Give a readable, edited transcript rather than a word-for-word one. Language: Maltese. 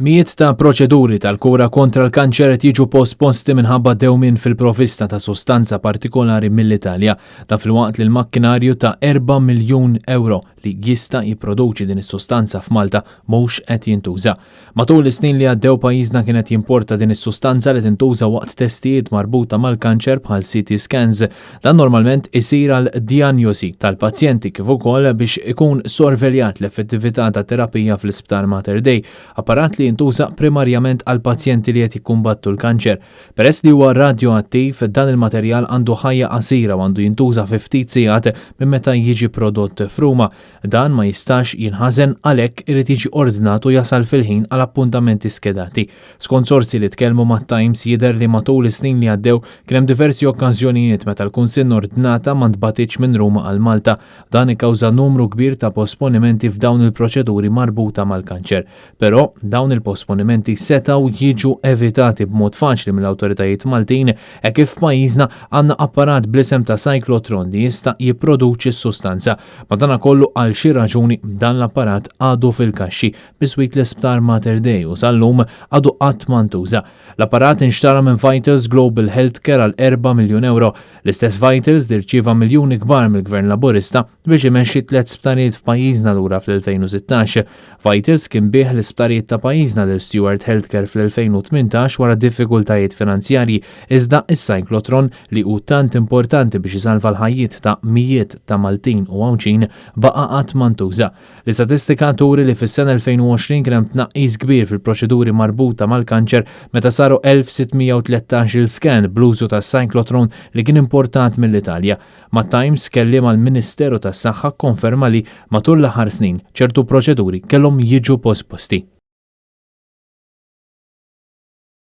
Mijiet ta' proċeduri tal-kura kontra l-kanċer qed jiġu posposti minħabba dewmien fil-provista ta' sostanza partikolari mill-Italja ta' filwaqt li l-makkinarju ta' 4 miljun euro li jista' jipproduċi din is-sostanza f'Malta mhux qed jintuża. Matul is-snin li għaddew pajjiżna kien qed jimporta din is-sustanza li tintuża waqt testijiet marbuta mal-kanċer bħal CT scans. Dan normalment isir għal dijanjosi tal-pazjenti kif ukoll biex ikun sorveljat l-effettività ta' terapija fl-Isptar Mater Dei, apparat li jintuża primarjament għal pazjenti li qed jikkumbattu l-kanċer. Peress li huwa radioattiv, dan il-materjal għandu ħajja qasira u għandu jintuża fi ftit sigħat minn meta jiġi prodott fruma. Dan ma jistax jinħażen għalhekk irid jiġi ordinat u jasal fil-ħin għal appuntamenti skedati. Skont sorsi li tkellmu mat-Times jidher li matul is-snin li għaddew kien hemm diversi okkażjonijiet meta l-kunsinna ordinata ma ntbagħtitx minn Ruma għal Malta. Dan ikkawża numru kbir ta' posponimenti f'dawn il-proċeduri marbuta mal-kanċer. Però dawn il-posponimenti setgħu jiġu evitati b'mod faċli mill-awtoritajiet Maltin hekk kif f'pajjiżna għandna apparat bl-isem ta' cyclotron li jista' jipproduċi s-sustanza. Madankollu għal xi raġuni dan l-apparat għadu fil-kaxxi biswit l-Isptar Mater Dei u sal-lum għadu qatt ma ntuża. L-apparat inxtara minn Vitals Global Healthcare għal 4 miljun euro. L-istess Vitals li rċieva miljuni kbar mill-Gvern Laburista biex imexxi 3 sptarijiet f'pajjiżna lura fl-2016. Vitals kien bieħ l-isptarijiet ta' pajjiżna lil Stewart Healthcare fl-2018 wara diffikultajiet finanzjarji, iżda is-cyclotron li hu tant importanti biex isalva l-ħajjiet ta' mijiet ta' Maltin u Għawċin baqa' qatt ma ntuża. L-istatistika turi li fis-sena 2020 kien hemm tnaqqis kbir fil-proċeduri marbuta mal-kanċer meta saru 1613 scan bl-użu tas-cyclotron li kien importat mill-Italja. Mat-Times kelliem mal-Ministeru tas-Saħħa konferma li matul l-aħħar snin ċertu proċeduri kellhom jiġu posposti.